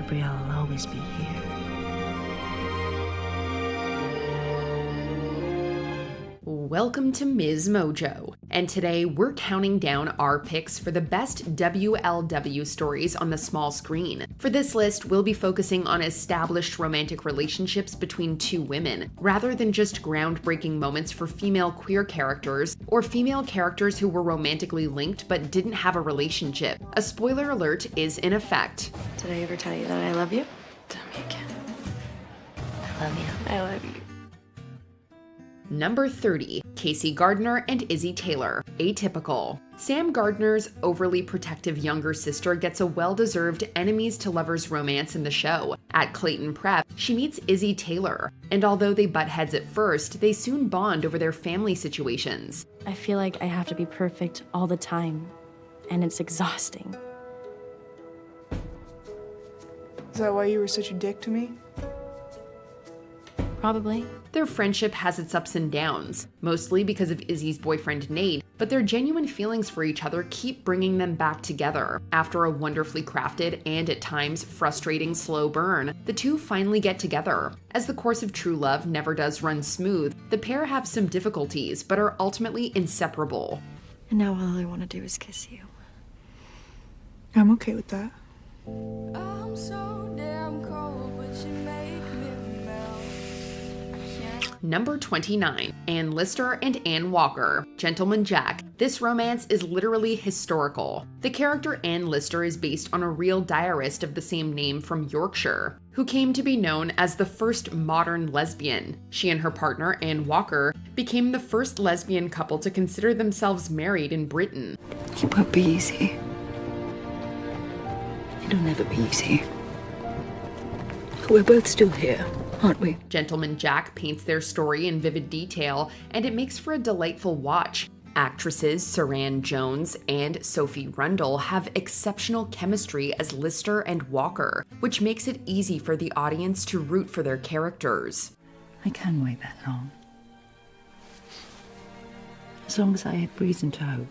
Gabrielle will always be here. Welcome to Ms. Mojo, and today we're counting down our picks for the best WLW stories on the small screen. For this list, we'll be focusing on established romantic relationships between two women, rather than just groundbreaking moments for female queer characters, or female characters who were romantically linked but didn't have a relationship. A spoiler alert is in effect. Did I ever tell you that I love you? Tell me again. I love you. I love you. Number 30, Casey Gardner and Izzy Taylor, Atypical. Sam Gardner's overly protective younger sister gets a well-deserved enemies-to-lovers romance in the show. At Clayton Prep, she meets Izzy Taylor, and although they butt heads at first, they soon bond over their family situations. I feel like I have to be perfect all the time, and it's exhausting. Is that why you were such a dick to me? Probably. Their friendship has its ups and downs, mostly because of Izzy's boyfriend Nate, but their genuine feelings for each other keep bringing them back together. After a wonderfully crafted and at times frustrating slow burn, the two finally get together. As the course of true love never does run smooth, the pair have some difficulties, but are ultimately inseparable. And now all I want to do is kiss you. I'm okay with that. I'm so damn cold, but you make me melt. Number 29, Ann Lister and Ann Walker, Gentleman Jack. This romance is literally historical. The character Ann Lister is based on a real diarist of the same name from Yorkshire, who came to be known as the first modern lesbian. She and her partner, Ann Walker, became the first lesbian couple to consider themselves married in Britain. It won't be easy. It'll never be easy. We're both still here, aren't we? Gentleman Jack paints their story in vivid detail, and it makes for a delightful watch. Actresses Saran Jones and Sophie Rundle have exceptional chemistry as Lister and Walker, which makes it easy for the audience to root for their characters. I can wait that long. As long as I have reason to hope.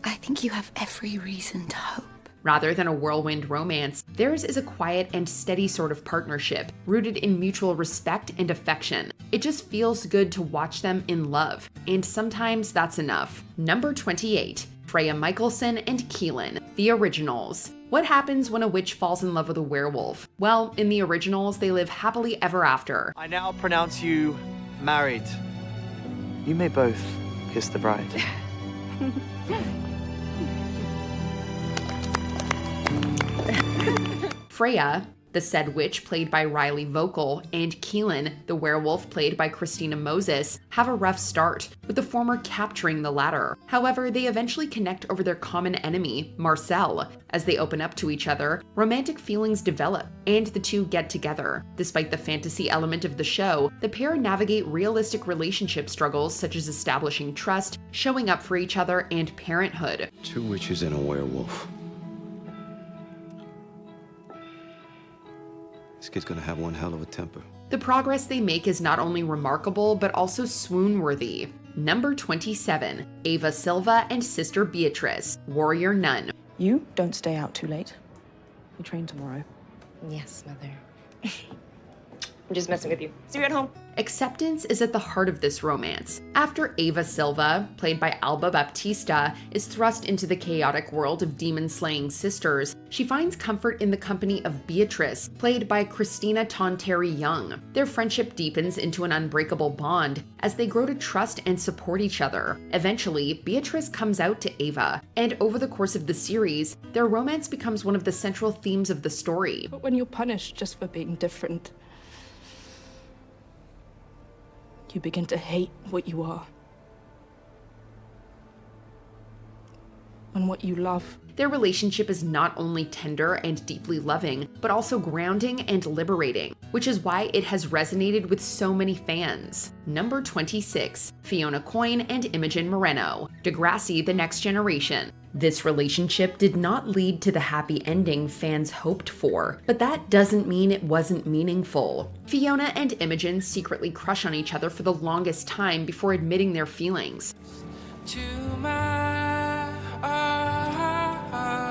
I think you have every reason to hope. Rather than a whirlwind romance, theirs is a quiet and steady sort of partnership, rooted in mutual respect and affection. It just feels good to watch them in love, and sometimes that's enough. Number 28, Freya Michelson and Keelan, The Originals. What happens when a witch falls in love with a werewolf? Well, in the originals, they live happily ever after. I now pronounce you married. You may both kiss the bride. Freya, the said witch played by Riley Vocal, and Keelan, the werewolf played by Christina Moses, have a rough start, with the former capturing the latter. However, they eventually connect over their common enemy, Marcel. As they open up to each other, romantic feelings develop, and the two get together. Despite the fantasy element of the show, the pair navigate realistic relationship struggles such as establishing trust, showing up for each other, and parenthood. Two witches and a werewolf. This kid's gonna have one hell of a temper. The progress they make is not only remarkable, but also swoon-worthy. Number 27, Ava Silva and Sister Beatrice, Warrior Nun. You don't stay out too late. You train tomorrow. Yes, Mother. I'm just messing with you. See you at home. Acceptance is at the heart of this romance. After Ava Silva, played by Alba Baptista, is thrust into the chaotic world of demon-slaying sisters, she finds comfort in the company of Beatrice, played by Christina Tonteri Young. Their friendship deepens into an unbreakable bond as they grow to trust and support each other. Eventually, Beatrice comes out to Ava, and over the course of the series, their romance becomes one of the central themes of the story. But when you're punished just for being different, you begin to hate what you are and what you love. Their relationship is not only tender and deeply loving, but also grounding and liberating, which is why it has resonated with so many fans. Number 26, Fiona Coyne and Imogen Moreno, Degrassi: The Next Generation. This relationship did not lead to the happy ending fans hoped for, but that doesn't mean it wasn't meaningful. Fiona and Imogen secretly crush on each other for the longest time before admitting their feelings. To my heart.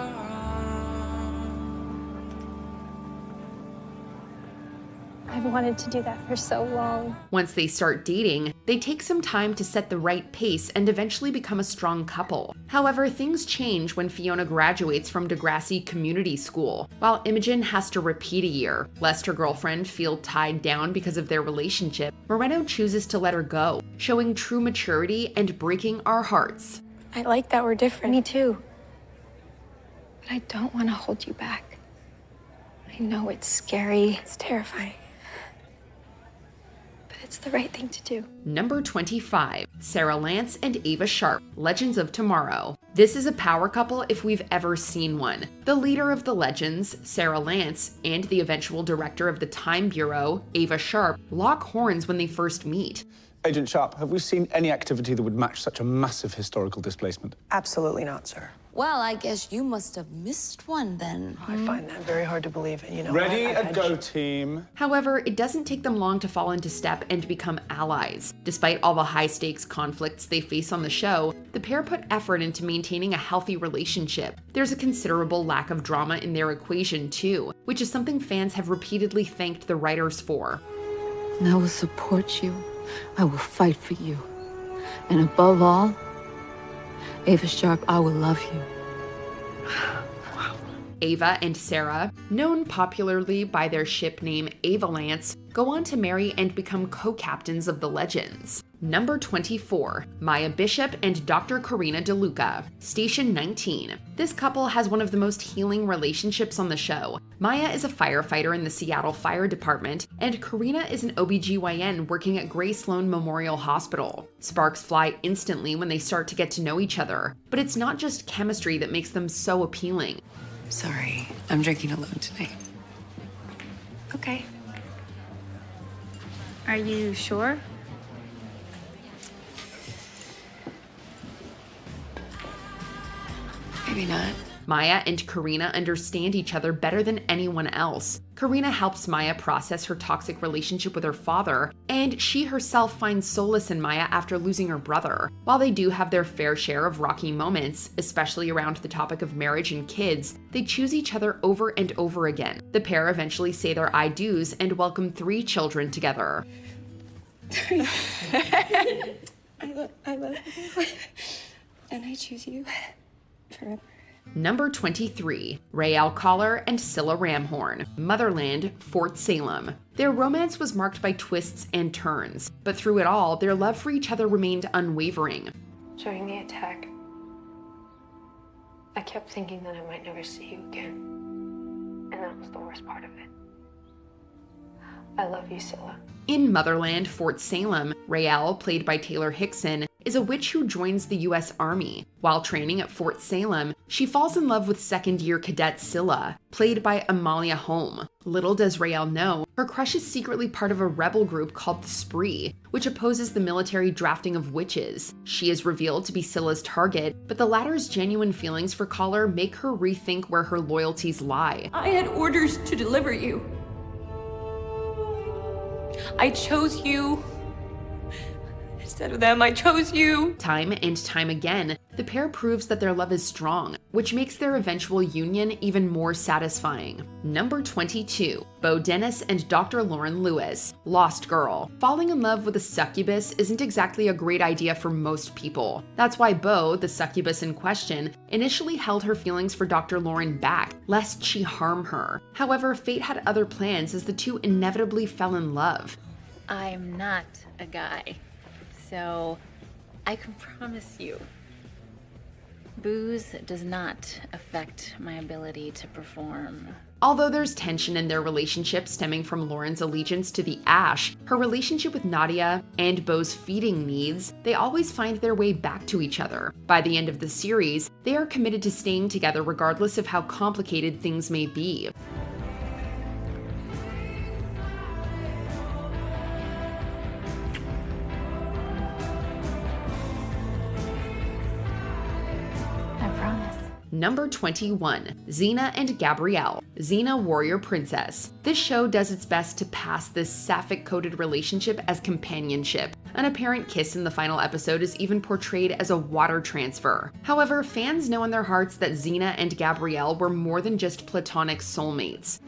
I've wanted to do that for so long. Once they start dating, they take some time to set the right pace and eventually become a strong couple. However, things change when Fiona graduates from Degrassi Community School, while Imogen has to repeat a year. Lest her girlfriend feel tied down because of their relationship, Moreno chooses to let her go, showing true maturity and breaking our hearts. I like that we're different. Me too. But I don't want to hold you back. I know it's scary. It's terrifying. But it's the right thing to do. Number 25, Sarah Lance and Ava Sharp, Legends of Tomorrow. This is a power couple if we've ever seen one. The leader of the Legends, Sarah Lance, and the eventual director of the Time Bureau, Ava Sharp, lock horns when they first meet. Agent Sharp, have we seen any activity that would match such a massive historical displacement? Absolutely not, sir. Well, I guess you must have missed one then. I find that very hard to believe. You know, Ready, a go team. However, it doesn't take them long to fall into step and become allies. Despite all the high-stakes conflicts they face on the show, the pair put effort into maintaining a healthy relationship. There's a considerable lack of drama in their equation, too, which is something fans have repeatedly thanked the writers for. And I will support you. I will fight for you. And above all, Ava Sharp, I will love you. Ava and Sarah, known popularly by their ship name Avalance, go on to marry and become co-captains of the Legends. Number 24, Maya Bishop and Dr. Karina DeLuca, Station 19. This couple has one of the most healing relationships on the show. Maya is a firefighter in the Seattle Fire Department, and Karina is an OBGYN working at Gray Sloan Memorial Hospital. Sparks fly instantly when they start to get to know each other, but it's not just chemistry that makes them so appealing. Sorry, I'm drinking alone tonight. Okay. Are you sure? Maybe not. Maya and Karina understand each other better than anyone else. Karina helps Maya process her toxic relationship with her father, and she herself finds solace in Maya after losing her brother. While they do have their fair share of rocky moments, especially around the topic of marriage and kids, they choose each other over and over again. The pair eventually say their I do's and welcome 3 children together. I love you. And I choose you forever. Number 23, Raelle Collar and Scylla Ramhorn, Motherland, Fort Salem. Their romance was marked by twists and turns, but through it all, their love for each other remained unwavering. During the attack, I kept thinking that I might never see you again. And that was the worst part of it. I love you, Scylla. In Motherland, Fort Salem, Raelle, played by Taylor Hickson, is a witch who joins the U.S. Army. While training at Fort Salem, she falls in love with second-year cadet Scylla, played by Amalia Holm. Little does Raelle know, her crush is secretly part of a rebel group called the Spree, which opposes the military drafting of witches. She is revealed to be Scylla's target, but the latter's genuine feelings for Collar make her rethink where her loyalties lie. I had orders to deliver you. I chose you. Instead of them, I chose you. Time and time again, the pair proves that their love is strong, which makes their eventual union even more satisfying. Number 22, Bo Dennis and Dr. Lauren Lewis, Lost Girl. Falling in love with a succubus isn't exactly a great idea for most people. That's why Bo, the succubus in question, initially held her feelings for Dr. Lauren back, lest she harm her. However, fate had other plans as the two inevitably fell in love. I'm not a guy, so I can promise you, booze does not affect my ability to perform. Although there's tension in their relationship stemming from Lauren's allegiance to the Ash, her relationship with Nadia, and Bo's feeding needs, they always find their way back to each other. By the end of the series, they are committed to staying together regardless of how complicated things may be. Number 21, Xena and Gabrielle, Xena Warrior Princess. This show does its best to pass this sapphic-coded relationship as companionship. An apparent kiss in the final episode is even portrayed as a water transfer. However, fans know in their hearts that Xena and Gabrielle were more than just platonic soulmates.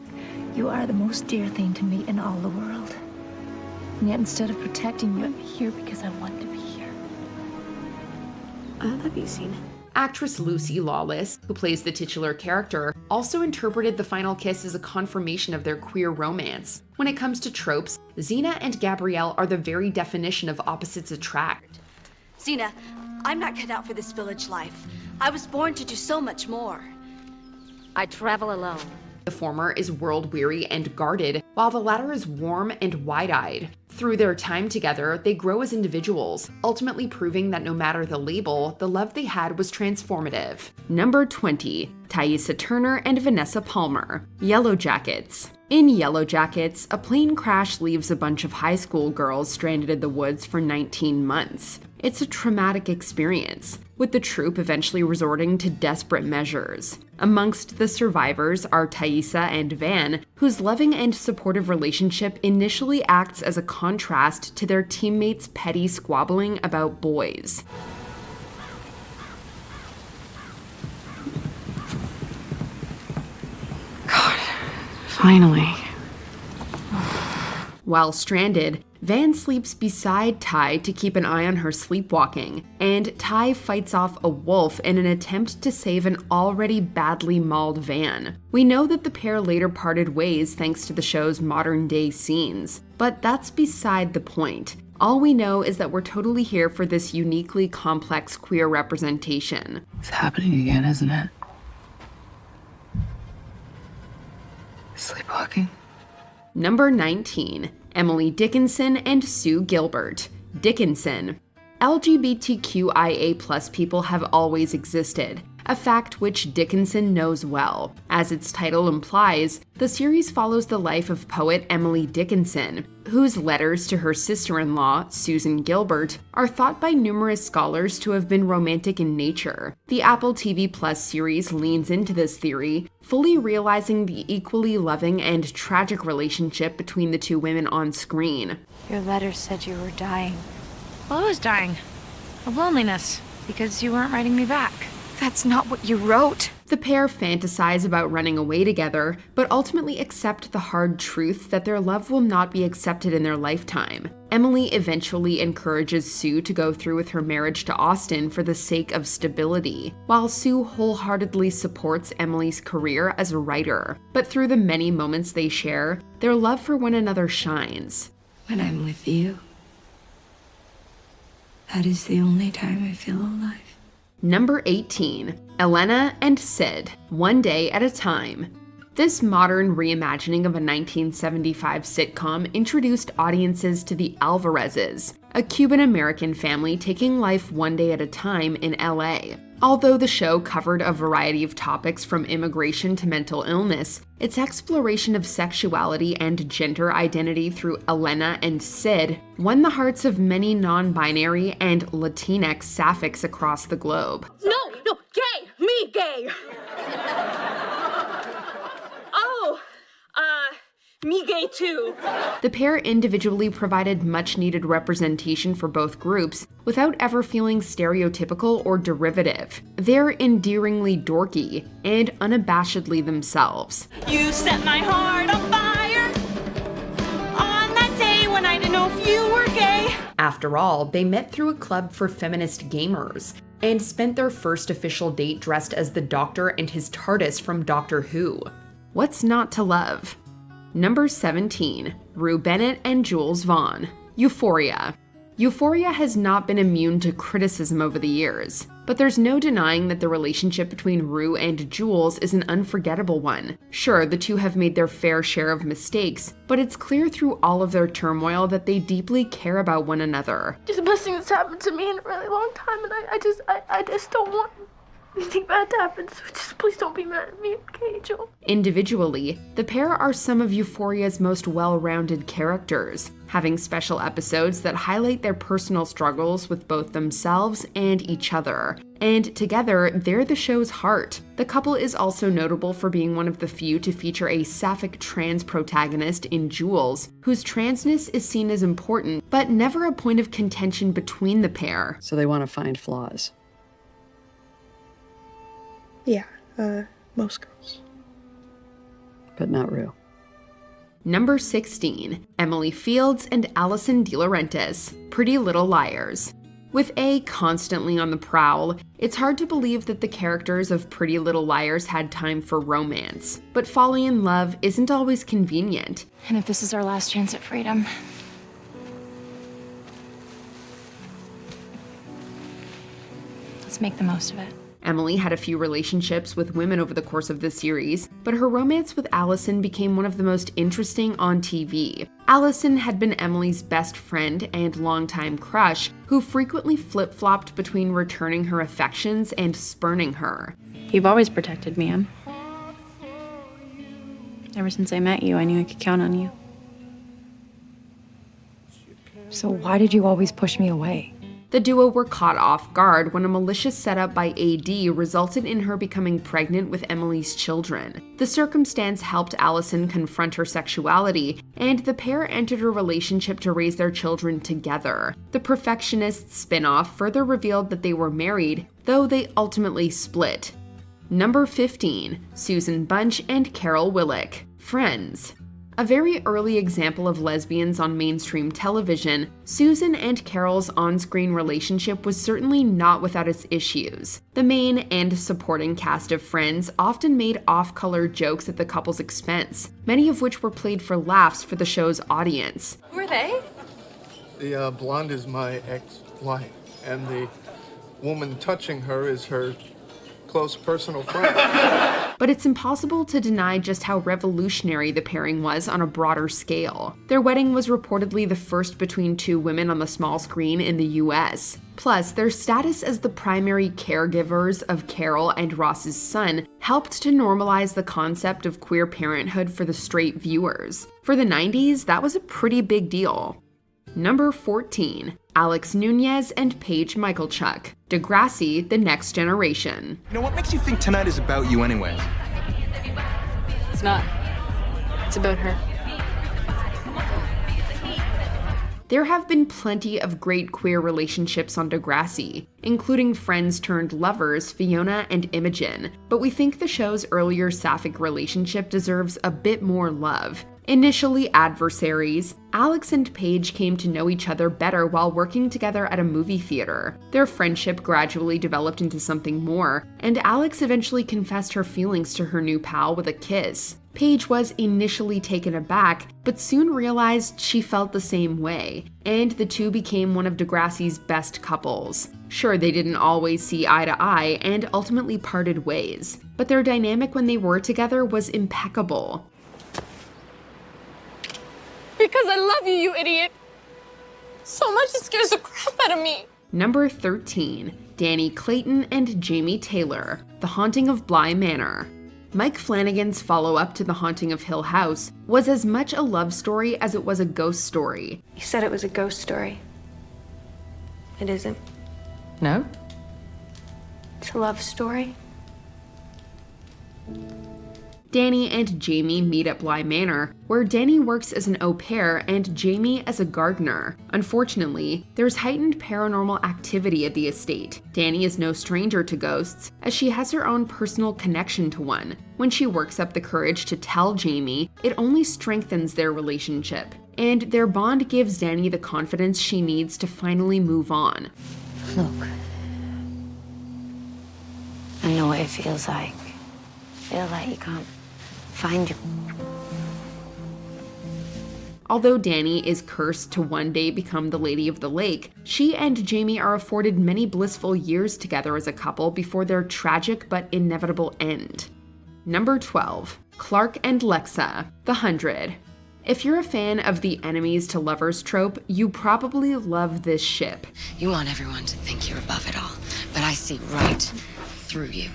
You are the most dear thing to me in all the world. And yet instead of protecting you, I'm here because I want to be here. I love you, Zena. Actress Lucy Lawless, who plays the titular character, also interpreted the final kiss as a confirmation of their queer romance. When it comes to tropes, Xena and Gabrielle are the very definition of opposites attract. Xena, I'm not cut out for this village life. I was born to do so much more. I travel alone. The former is world-weary and guarded, while the latter is warm and wide-eyed. Through their time together, they grow as individuals, ultimately proving that no matter the label, the love they had was transformative. Number 20, Thaisa Turner and Vanessa Palmer, Yellow Jackets. In Yellow Jackets, a plane crash leaves a bunch of high school girls stranded in the woods for 19 months. It's a traumatic experience, with the troupe eventually resorting to desperate measures. Amongst the survivors are Thaisa and Van, whose loving and supportive relationship initially acts as a contrast to their teammates' petty squabbling about boys. God, finally. While stranded, Van sleeps beside Ty to keep an eye on her sleepwalking, and Ty fights off a wolf in an attempt to save an already badly mauled Van. We know that the pair later parted ways thanks to the show's modern-day scenes, but that's beside the point. All we know is that we're totally here for this uniquely complex queer representation. It's happening again, isn't it? Sleepwalking? Number 19, Emily Dickinson and Sue Gilbert. Dickinson. LGBTQIA+ people have always existed, a fact which Dickinson knows well. As its title implies, the series follows the life of poet Emily Dickinson, whose letters to her sister-in-law, Susan Gilbert, are thought by numerous scholars to have been romantic in nature. The Apple TV Plus series leans into this theory, fully realizing the equally loving and tragic relationship between the two women on screen. Your letter said you were dying. Well, I was dying. Of loneliness, because you weren't writing me back. That's not what you wrote. The pair fantasize about running away together, but ultimately accept the hard truth that their love will not be accepted in their lifetime. Emily eventually encourages Sue to go through with her marriage to Austin for the sake of stability, while Sue wholeheartedly supports Emily's career as a writer. But through the many moments they share, their love for one another shines. When I'm with you, that is the only time I feel alive. Number 18, Elena and Sid, One Day at a Time. This modern reimagining of a 1975 sitcom introduced audiences to the Alvarezes, a Cuban-American family taking life one day at a time in LA. Although the show covered a variety of topics from immigration to mental illness, its exploration of sexuality and gender identity through Elena and Sid won the hearts of many non-binary and Latinx sapphics across the globe. No, gay! Me gay! Me gay too. The pair individually provided much-needed representation for both groups without ever feeling stereotypical or derivative. They're endearingly dorky and unabashedly themselves. You set my heart on fire on that day when I didn't know if you were gay. After all, they met through a club for feminist gamers and spent their first official date dressed as the Doctor and his TARDIS from Doctor Who. What's not to love? Number 17, Rue Bennett and Jules Vaughn, Euphoria. Euphoria has not been immune to criticism over the years, but there's no denying that the relationship between Rue and Jules is an unforgettable one. Sure, the two have made their fair share of mistakes, but it's clear through all of their turmoil that they deeply care about one another. Just the best thing that's happened to me in a really long time, and I just don't want anything bad to happen, so just please don't be mad at me, okay, Joel? Individually, the pair are some of Euphoria's most well-rounded characters, having special episodes that highlight their personal struggles with both themselves and each other. And together, they're the show's heart. The couple is also notable for being one of the few to feature a sapphic trans protagonist in Jules, whose transness is seen as important, but never a point of contention between the pair. So they want to find flaws. Yeah, most girls. But not Rue. Number 16, Emily Fields and Allison De Laurentiis, Pretty Little Liars. With A constantly on the prowl, it's hard to believe that the characters of Pretty Little Liars had time for romance. But falling in love isn't always convenient. And if this is our last chance at freedom, let's make the most of it. Emily had a few relationships with women over the course of the series, but her romance with Allison became one of the most interesting on TV. Allison had been Emily's best friend and longtime crush, who frequently flip-flopped between returning her affections and spurning her. You've always protected me, Em. Ever since I met you, I knew I could count on you. So why did you always push me away? The duo were caught off guard when a malicious setup by AD resulted in her becoming pregnant with Emily's children. The circumstance helped Allison confront her sexuality, and the pair entered a relationship to raise their children together. The Perfectionists spin-off further revealed that they were married, though they ultimately split. Number 15, Susan Bunch and Carol Willick, Friends. A very early example of lesbians on mainstream television, Susan and Carol's on-screen relationship was certainly not without its issues. The main and supporting cast of Friends often made off-color jokes at the couple's expense, many of which were played for laughs for the show's audience. Who are they? The blonde is my ex-wife, and the woman touching her is her close personal friend. But it's impossible to deny just how revolutionary the pairing was on a broader scale. Their wedding was reportedly the first between two women on the small screen in the US. Plus, their status as the primary caregivers of Carol and Ross's son helped to normalize the concept of queer parenthood for the straight viewers. For the 90s, that was a pretty big deal. Number 14, Alex Nunez and Paige Michalchuk, Degrassi: The Next Generation. You know, what makes you think tonight is about you anyway? It's not. It's about her. There have been plenty of great queer relationships on Degrassi, including friends-turned-lovers Fiona and Imogen, but we think the show's earlier sapphic relationship deserves a bit more love. Initially adversaries, Alex and Paige came to know each other better while working together at a movie theater. Their friendship gradually developed into something more, and Alex eventually confessed her feelings to her new pal with a kiss. Paige was initially taken aback, but soon realized she felt the same way, and the two became one of Degrassi's best couples. Sure, they didn't always see eye to eye and ultimately parted ways, but their dynamic when they were together was impeccable. Because I love you, you idiot. So much it scares the crap out of me. Number 13, Danny Clayton and Jamie Taylor, The Haunting of Bly Manor. Mike Flanagan's follow-up to The Haunting of Hill House was as much a love story as it was a ghost story. You said it was a ghost story. It isn't. No? It's a love story. Danny and Jamie meet at Bly Manor, where Danny works as an au pair and Jamie as a gardener. Unfortunately, there's heightened paranormal activity at the estate. Danny is no stranger to ghosts, as she has her own personal connection to one. When she works up the courage to tell Jamie, it only strengthens their relationship, and their bond gives Danny the confidence she needs to finally move on. Look, I know what it feels like. Feel like you can't find you. Although Danny is cursed to one day become the Lady of the Lake, she and Jamie are afforded many blissful years together as a couple before their tragic but inevitable end. Number 12, Clark and Lexa, The 100. If you're a fan of the enemies to lovers trope, you probably love this ship. You want everyone to think you're above it all, but I see right through you.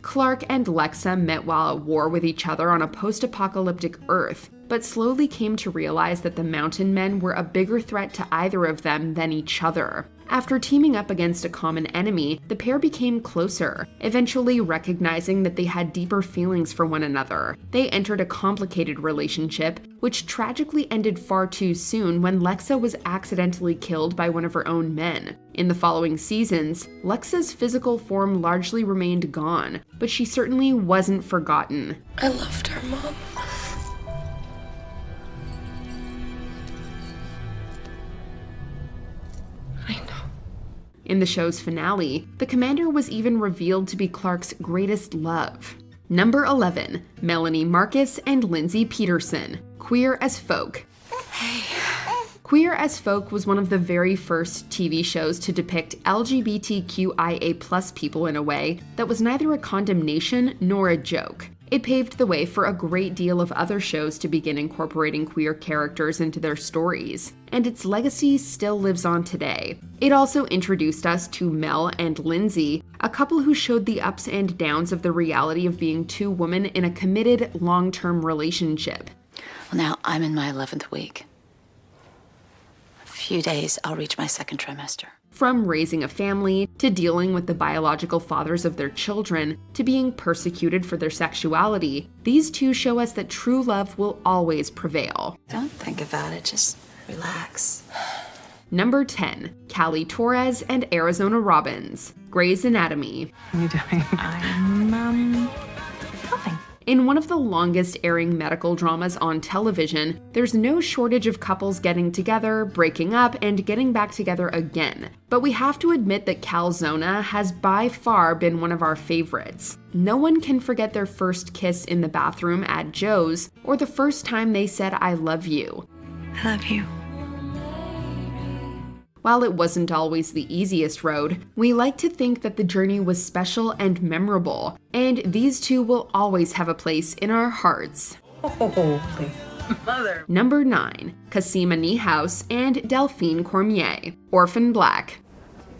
Clark and Lexa met while at war with each other on a post-apocalyptic Earth, but slowly came to realize that the Mountain Men were a bigger threat to either of them than each other. After teaming up against a common enemy, the pair became closer, eventually recognizing that they had deeper feelings for one another. They entered a complicated relationship, which tragically ended far too soon when Lexa was accidentally killed by one of her own men. In the following seasons, Lexa's physical form largely remained gone, but she certainly wasn't forgotten. I loved her, Mom. In the show's finale, the commander was even revealed to be Clark's greatest love. Number 11, Melanie Marcus and Lindsay Peterson, Queer as Folk. Queer as Folk was one of the very first TV shows to depict LGBTQIA+ people in a way that was neither a condemnation nor a joke. It paved the way for a great deal of other shows to begin incorporating queer characters into their stories, and its legacy still lives on today. It also introduced us to Mel and Lindsay, a couple who showed the ups and downs of the reality of being two women in a committed, long-term relationship. Well, now I'm in my 11th week. A few days, I'll reach my 2nd trimester. From raising a family, to dealing with the biological fathers of their children, to being persecuted for their sexuality, these two show us that true love will always prevail. Don't think about it, just relax. Number 10, Callie Torres and Arizona Robbins, Grey's Anatomy. What are you doing? I'm, nothing. In one of the longest airing medical dramas on television, there's no shortage of couples getting together, breaking up, and getting back together again. But we have to admit that Calzona has by far been one of our favorites. No one can forget their first kiss in the bathroom at Joe's, or the first time they said, "I love you." I love you. While it wasn't always the easiest road, we like to think that the journey was special and memorable, and these two will always have a place in our hearts. Holy mother. Number 9, Cosima Niehaus and Delphine Cormier, Orphan Black.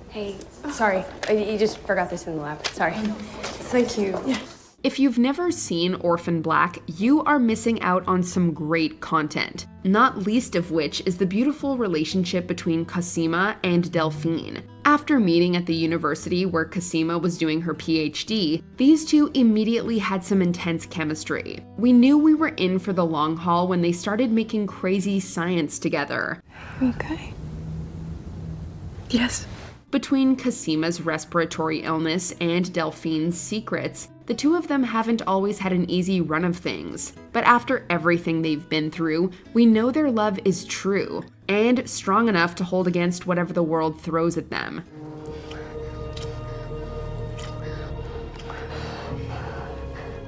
Hey, sorry. You just forgot this in the lab. Sorry. Thank you. Yeah. If you've never seen Orphan Black, you are missing out on some great content, not least of which is the beautiful relationship between Cosima and Delphine. After meeting at the university where Cosima was doing her PhD, these two immediately had some intense chemistry. We knew we were in for the long haul when they started making crazy science together. Okay. Yes. Between Cosima's respiratory illness and Delphine's secrets, the two of them haven't always had an easy run of things. But after everything they've been through, we know their love is true, and strong enough to hold against whatever the world throws at them.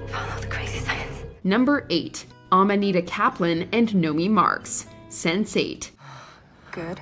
Follow the crazy science. Number 8, Amanita Kaplan and Nomi Marks, Sense8. Good.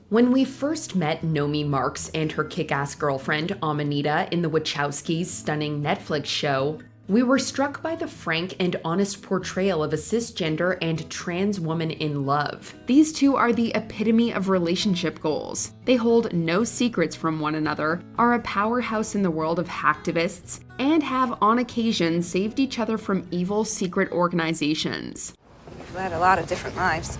When we first met Nomi Marks and her kick-ass girlfriend Amanita in the Wachowskis' stunning Netflix show, we were struck by the frank and honest portrayal of a cisgender and trans woman in love. These two are the epitome of relationship goals. They hold no secrets from one another, are a powerhouse in the world of hacktivists, and have on occasion saved each other from evil secret organizations. We've led a lot of different lives.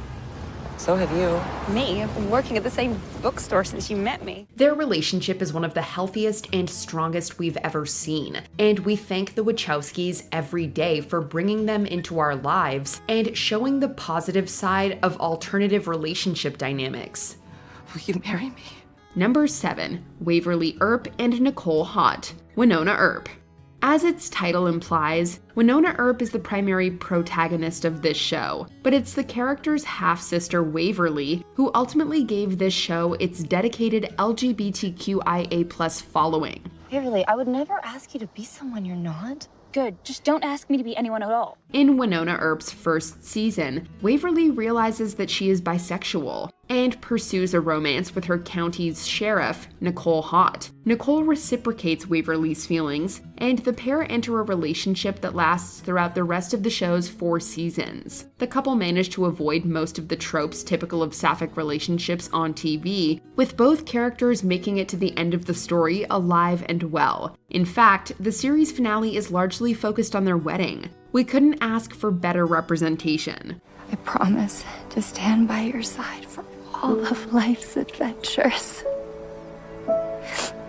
So have you. Me? I've been working at the same bookstore since you met me. Their relationship is one of the healthiest and strongest we've ever seen, and we thank the Wachowskis every day for bringing them into our lives and showing the positive side of alternative relationship dynamics. Will you marry me? Number 7, Waverly Earp and Nicole Haught, Winona Earp. As its title implies, Winona Earp is the primary protagonist of this show, but it's the character's half-sister Waverly who ultimately gave this show its dedicated LGBTQIA+ following. Waverly, I would never ask you to be someone you're not. Good, just don't ask me to be anyone at all. In Winona Earp's first season, Waverly realizes that she is bisexual and pursues a romance with her county's sheriff, Nicole Haught. Nicole reciprocates Waverly's feelings, and the pair enter a relationship that lasts throughout the rest of the show's 4 seasons. The couple manage to avoid most of the tropes typical of sapphic relationships on TV, with both characters making it to the end of the story alive and well. In fact, the series finale is largely focused on their wedding. We couldn't ask for better representation. I promise to stand by your side for all of life's adventures.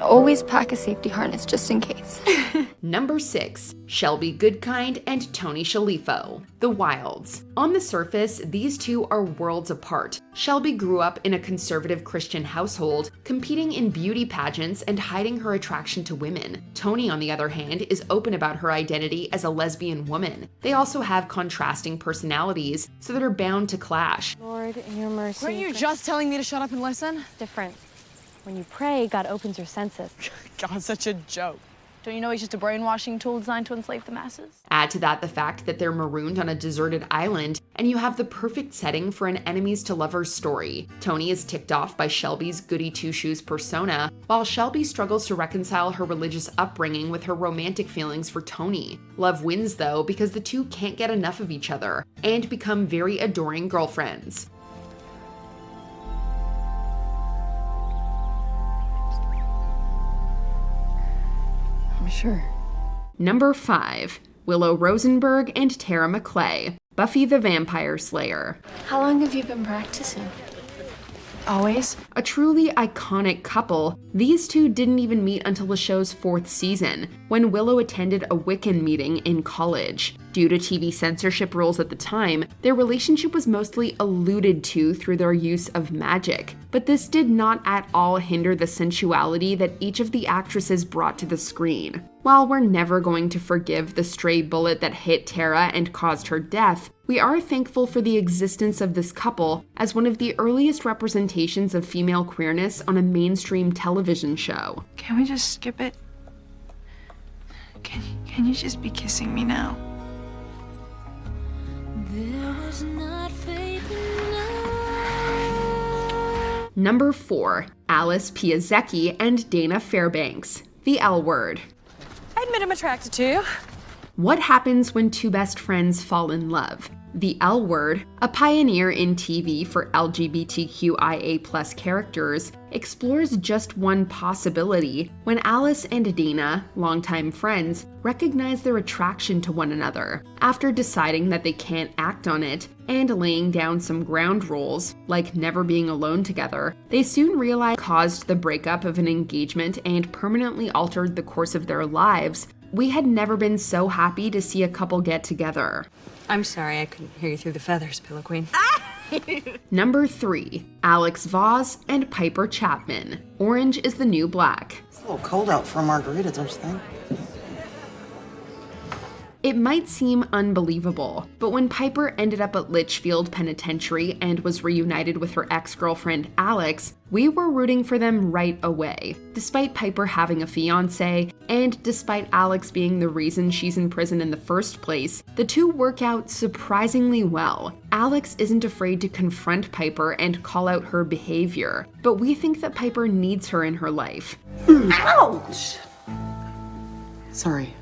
Always pack a safety harness just in case. Number 6. Shelby Goodkind and Tony Shalifo. The Wilds. On the surface, these two are worlds apart. Shelby grew up in a conservative Christian household, competing in beauty pageants and hiding her attraction to women. Tony, on the other hand, is open about her identity as a lesbian woman. They also have contrasting personalities, so that are bound to clash. Lord, in your mercy. Weren't you just telling me to shut up and listen? Different. When you pray, God opens your senses. God's such a joke. Don't you know he's just a brainwashing tool designed to enslave the masses? Add to that the fact that they're marooned on a deserted island, and you have the perfect setting for an enemies to lovers story. Tony is ticked off by Shelby's goody two-shoes persona, while Shelby struggles to reconcile her religious upbringing with her romantic feelings for Tony. Love wins though, because the two can't get enough of each other, and become very adoring girlfriends. Sure. Number 5. Willow Rosenberg and Tara McClay. Buffy the Vampire Slayer. How long have you been practicing? Always. A truly iconic couple, these two didn't even meet until the show's 4th season, when Willow attended a Wiccan meeting in college. Due to TV censorship rules at the time, their relationship was mostly alluded to through their use of magic. But this did not at all hinder the sensuality that each of the actresses brought to the screen. While we're never going to forgive the stray bullet that hit Tara and caused her death, we are thankful for the existence of this couple as one of the earliest representations of female queerness on a mainstream television show. Can we just skip it? Can you just be kissing me now? There was not faith in Number 4. Alice Piasecki and Dana Fairbanks. The L Word. I admit I'm attracted to you. What happens when two best friends fall in love? The L Word, a pioneer in TV for LGBTQIA+ characters, explores just one possibility when Alice and Dana, longtime friends, recognize their attraction to one another. After deciding that they can't act on it, and laying down some ground rules, like never being alone together, they soon realize caused the breakup of an engagement and permanently altered the course of their lives. We had never been so happy to see a couple get together. I'm sorry, I couldn't hear you through the feathers, Pillow Queen. Number 3. Alex Voss and Piper Chapman. Orange is the New Black. It's a little cold out for a margarita, don't you think? It might seem unbelievable, but when Piper ended up at Litchfield Penitentiary and was reunited with her ex-girlfriend Alex, we were rooting for them right away. Despite Piper having a fiancé, and despite Alex being the reason she's in prison in the first place, the two work out surprisingly well. Alex isn't afraid to confront Piper and call out her behavior, but we think that Piper needs her in her life. Ouch! Sorry.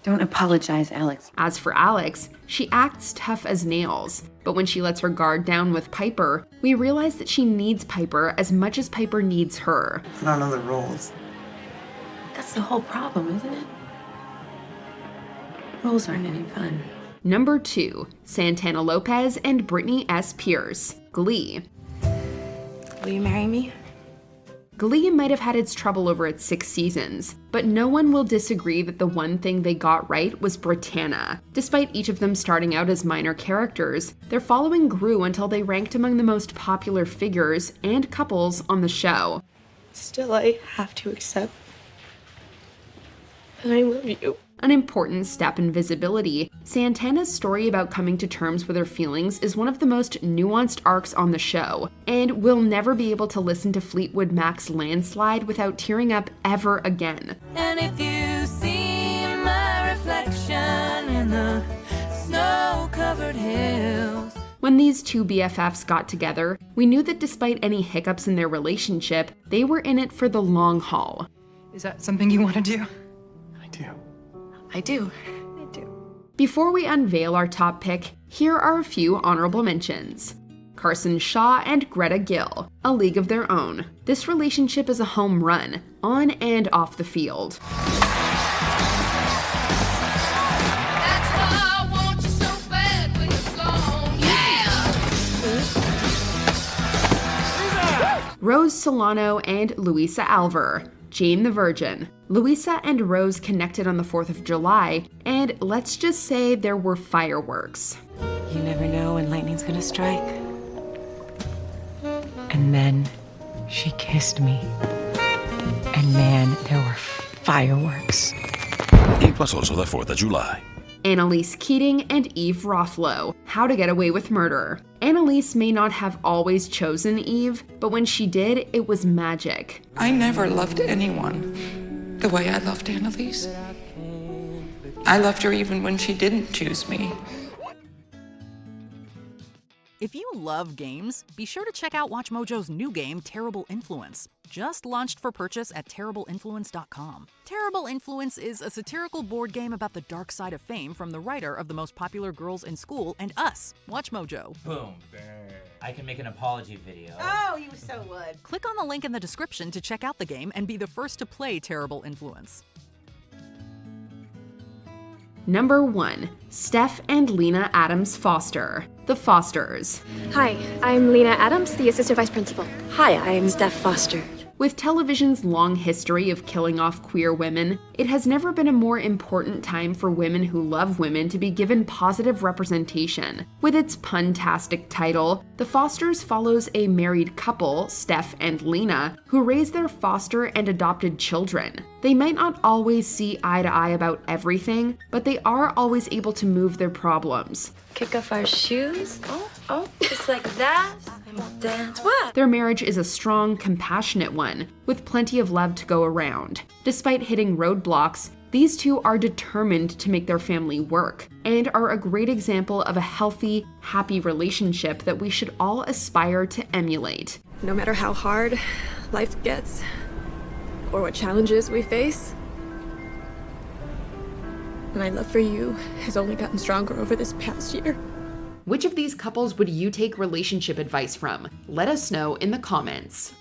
Don't apologize, Alex. As for Alex, she acts tough as nails, but when she lets her guard down with Piper, we realize that she needs Piper as much as Piper needs her. Put on other roles. That's the whole problem, isn't it? Roles aren't any fun. Number 2. Santana Lopez and Brittany S. Pierce. Glee. Will you marry me? Glee might have had its trouble over its 6 seasons, but no one will disagree that the one thing they got right was Britannia. Despite each of them starting out as minor characters, their following grew until they ranked among the most popular figures and couples on the show. Still, I have to accept that I love you. An important step in visibility, Santana's story about coming to terms with her feelings is one of the most nuanced arcs on the show, and we'll never be able to listen to Fleetwood Mac's Landslide without tearing up ever again. And if you see my reflection in the snow-covered hills. When these two BFFs got together, we knew that despite any hiccups in their relationship, they were in it for the long haul. Is that something you want to do? I do. Before we unveil our top pick, here are a few honorable mentions. Carson Shaw and Greta Gill, A League of Their Own. This relationship is a home run, on and off the field. Rose Solano and Luisa Alver. Jane the Virgin. Louisa and Rose connected on the 4th of July, and let's just say there were fireworks. You never know when lightning's gonna strike. And then she kissed me. And man, there were fireworks. It was also the 4th of July. Annalise Keating and Eve Rothlo, How to Get Away with Murder. Annalise may not have always chosen Eve, but when she did, it was magic. I never loved anyone the way I loved Annalise. I loved her even when she didn't choose me. If you love games, be sure to check out WatchMojo's new game, Terrible Influence. Just launched for purchase at terribleinfluence.com. Terrible Influence is a satirical board game about the dark side of fame from the writer of The Most Popular Girls in School and us, WatchMojo. Boom. I can make an apology video. Oh, you so would. Click on the link in the description to check out the game and be the first to play Terrible Influence. Number 1. Steph and Lena Adams Foster, The Fosters. Hi, I'm Lena Adams, the Assistant Vice Principal. Hi, I'm Steph Foster. With television's long history of killing off queer women, it has never been a more important time for women who love women to be given positive representation. With its pun-tastic title, The Fosters follows a married couple, Steph and Lena, who raise their foster and adopted children. They might not always see eye to eye about everything, but they are always able to move their problems. Kick off our shoes. Oh, just like that. And we'll dance. What? Their marriage is a strong, compassionate one, with plenty of love to go around. Despite hitting roadblocks, these two are determined to make their family work, and are a great example of a healthy, happy relationship that we should all aspire to emulate. No matter how hard life gets, or what challenges we face, my love for you has only gotten stronger over this past year. Which of these couples would you take relationship advice from? Let us know in the comments.